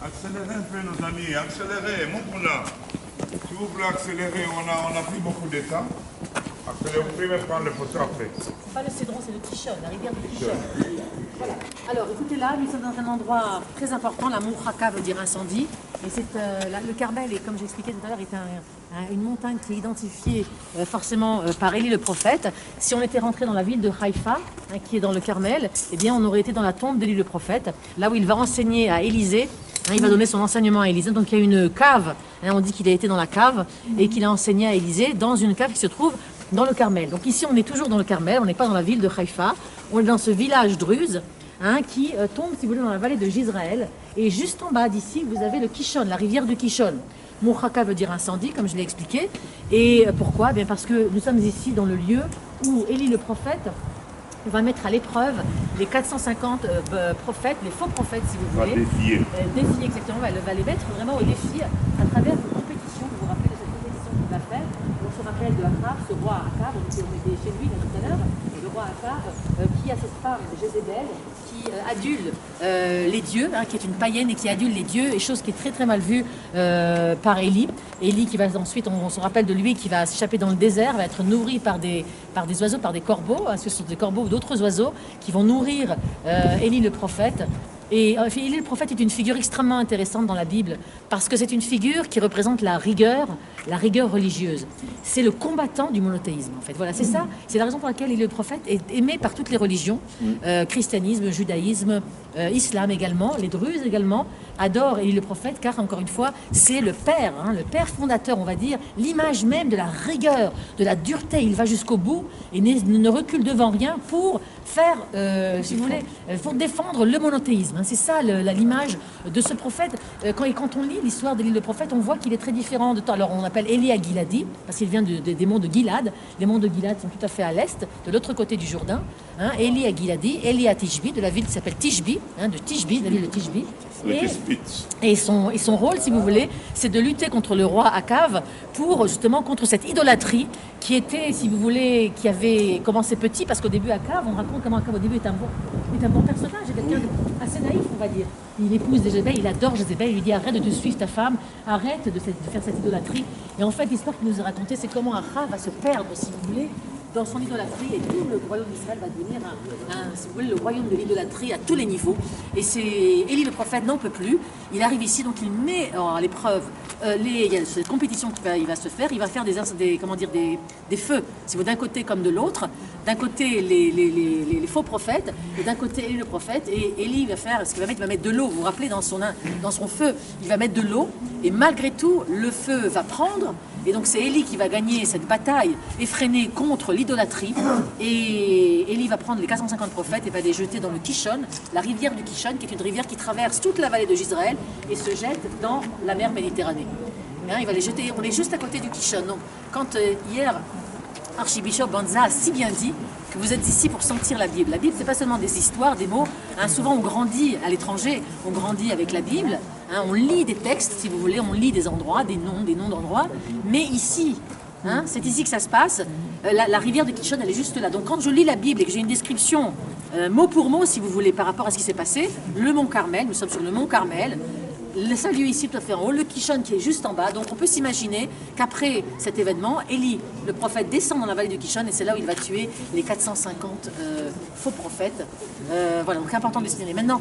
Accélérez un peu, nos amis, accélérez, montre-la. Si vous voulez accélérer, on a pris beaucoup de temps. Accélérez, vous pouvez même prendre le photo après. C'est pas le Cédron, c'est le Kishon, la rivière du Kishon. Voilà. Alors, écoutez, là, nous sommes dans un endroit très important. La Mourhaka veut dire incendie. Et c'est le Carmel, et comme j'expliquais tout à l'heure, est une montagne qui est identifiée forcément par Élie le prophète. Si on était rentré dans la ville de Haïfa, qui est dans le Carmel, eh bien, on aurait été dans la tombe d'Élie le prophète, là où il va enseigner à Élisée. Il va donner son enseignement à Élisée. Donc, il y a une cave. On dit qu'il a été dans la cave et qu'il a enseigné à Élisée dans une cave qui se trouve dans le Carmel. Donc ici, on est toujours dans le Carmel, on n'est pas dans la ville de Haïfa, on est dans ce village druze qui tombe, si vous voulez, dans la vallée de Jizraël. Et juste en bas d'ici, vous avez le Kishon, la rivière du Kishon. Mourhaka veut dire incendie, comme je l'ai expliqué. Et pourquoi? Bien parce que nous sommes ici dans le lieu où Élie le prophète va mettre à l'épreuve les 450 prophètes, les faux prophètes, si vous voulez. Défier, exactement, va les mettre vraiment au défi à travers une compétition. Vous vous rappelez de cette compétition qu'il va faire? On se rappelle de Akab, ce roi Akab, on était chez lui tout à l'heure, le roi Akab, qui a cette femme, Jézébel, qui adule les dieux, qui est une païenne et qui adule les dieux, et chose qui est très très mal vue par Élie. Élie qui va ensuite, on se rappelle de lui, qui va s'échapper dans le désert, va être nourri par des oiseaux, par des corbeaux, ce sont des corbeaux ou d'autres oiseaux qui vont nourrir Élie le prophète. Et Élie le prophète est une figure extrêmement intéressante dans la Bible parce que c'est une figure qui représente la rigueur religieuse. C'est le combattant du monothéisme en fait. Voilà, c'est ça. C'est la raison pour laquelle Élie le prophète est aimé par toutes les religions, christianisme, judaïsme, islam également, les druzes également adorent Élie le prophète car encore une fois c'est le père fondateur, on va dire, l'image même de la rigueur, de la dureté. Il va jusqu'au bout et ne recule devant rien pour faire, si vous voulez, pour défendre le monothéisme. C'est ça l'image de ce prophète. Quand on lit l'histoire d'Élie le prophète, on voit qu'il est très différent de temps. Alors on appelle Élie à Giladi, parce qu'il vient des monts de Gilad. Les monts de Gilad sont tout à fait à l'est, de l'autre côté du Jourdain. Élie à Giladi, Élie à Tishbi, de la ville qui s'appelle Tishbi, de Tishbi, de la ville de Tishbi. Et son rôle, si vous voulez, c'est de lutter contre le roi Akav pour justement contre cette idolâtrie qui était, si vous voulez, qui avait commencé petit, parce qu'au début Akav, on raconte comment Akav au début est un bon personnage, quelqu'un assez naïf, on va dire. Il épouse Jézébel, il adore Jézébel, il lui dit arrête de te suivre ta femme, arrête de faire cette idolâtrie. Et en fait, l'histoire qu'il nous a racontée, c'est comment Akav va se perdre, si vous voulez, dans son idolâtrie, et tout le royaume d'Israël va devenir si vous voulez, le royaume de l'idolâtrie à tous les niveaux. Et c'est Élie le prophète n'en peut plus. Il arrive ici, donc il met à l'épreuve il y a cette compétition il va se faire. Il va faire des feux, si vous d'un côté comme de l'autre. D'un côté les faux prophètes, et d'un côté Élie le prophète. Et Élie va faire ce qu'il va mettre. Il va mettre de l'eau. Vous vous rappelez dans son feu, il va mettre de l'eau. Et malgré tout, le feu va prendre. Et donc c'est Élie qui va gagner cette bataille effrénée contre l'idolâtrie. Et Élie va prendre les 450 prophètes et va les jeter dans le Kishon, la rivière du Kishon, qui est une rivière qui traverse toute la vallée de Jizraël et se jette dans la mer Méditerranée. Il va les jeter, on est juste à côté du Kishon. Donc quand hier, Archibishop Banza a si bien dit que vous êtes ici pour sentir la Bible. La Bible, c'est pas seulement des histoires, des mots. Souvent, on grandit à l'étranger, on grandit avec la Bible. On lit des textes, si vous voulez, on lit des endroits, des noms d'endroits. Mais ici, c'est ici que ça se passe. La rivière de Kishon, elle est juste là. Donc quand je lis la Bible et que j'ai une description mot pour mot, si vous voulez, par rapport à ce qui s'est passé, le mont Carmel, nous sommes sur le mont Carmel, le seul lieu ici tout à fait en haut, le Kishon qui est juste en bas. Donc on peut s'imaginer qu'après cet événement, Élie, le prophète, descend dans la vallée du Kishon et c'est là où il va tuer les 450 faux prophètes. Voilà, donc important de le signaler. Maintenant,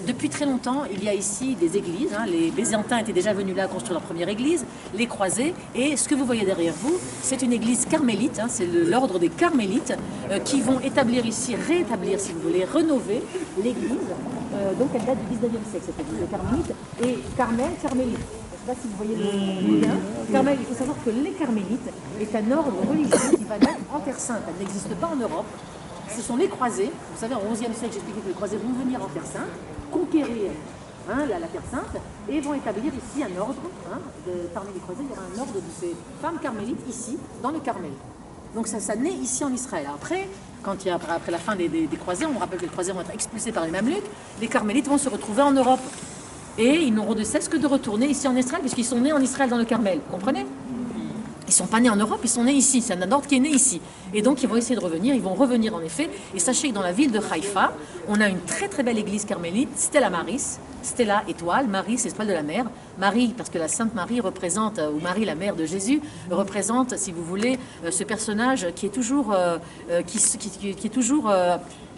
depuis très longtemps, il y a ici des églises. Les Byzantins étaient déjà venus là construire leur première église, les croisés. Et ce que vous voyez derrière vous, c'est une église carmélite, c'est l'ordre des carmélites qui vont établir ici, rétablir si vous voulez, rénover l'église. Donc elle date du 19e siècle, cette église, le carmélite. Et carmélite. Je ne sais pas si vous voyez le lien. Carmel, il faut savoir que les carmélites est un ordre religieux qui va naître en Terre Sainte. Elle n'existe pas en Europe. Ce sont les croisés. Vous savez, au XIe siècle, j'expliquais que les croisés vont venir en Terre Sainte, conquérir la Terre Sainte, et vont établir ici un ordre. Parmi les croisés, il y aura un ordre de ces femmes carmélites ici, dans le Carmel. Donc ça naît ici en Israël. Après la fin des croisés, on rappelle que les croisés vont être expulsés par les Mamelucs, les carmélites vont se retrouver en Europe. Et ils n'auront de cesse que de retourner ici en Israël, puisqu'ils sont nés en Israël dans le Carmel. Vous comprenez? Ils ne sont pas nés en Europe, ils sont nés ici. C'est un ordre qui est né ici. Et donc ils vont essayer de revenir, ils vont revenir en effet. Et sachez que dans la ville de Haïfa, on a une très très belle église carmélite, Stella Maris, Stella étoile, Marie c'est étoile de la mer. Marie, parce que la Sainte Marie représente, ou Marie la mère de Jésus, représente, si vous voulez, ce personnage qui est toujours, qui est toujours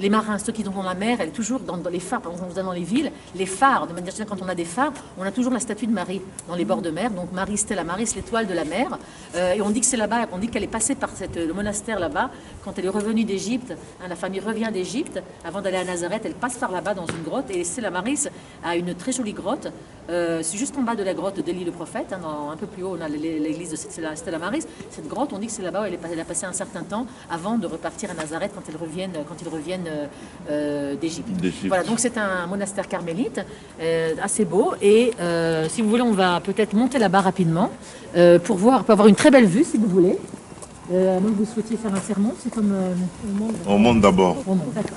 les marins, ceux qui sont dans la mer, elle est toujours dans les phares, par exemple, dans les villes, les phares, de manière générale, quand on a des phares, on a toujours la statue de Marie dans les bords de mer. Donc Marie Stella Maris, l'étoile de la mer. Et on dit que c'est là-bas, on dit qu'elle est passée par le monastère là-bas, quand elle est revenue d'Égypte, la famille revient d'Égypte, avant d'aller à Nazareth, elle passe par là-bas dans une grotte, et Stella Maris a une très jolie grotte. C'est juste en bas de la grotte d'Élie le prophète, hein, un peu plus haut on a l'église de Stella Maris. Cette grotte, on dit que c'est là-bas où elle a passé un certain temps avant de repartir à Nazareth quand ils reviennent d'Égypte. Voilà, donc c'est un monastère carmélite assez beau, et si vous voulez on va peut-être monter là-bas rapidement pour avoir une très belle vue si vous voulez. À moins que vous souhaitiez faire un sermon, c'est comme On monte d'abord. On monte, d'accord.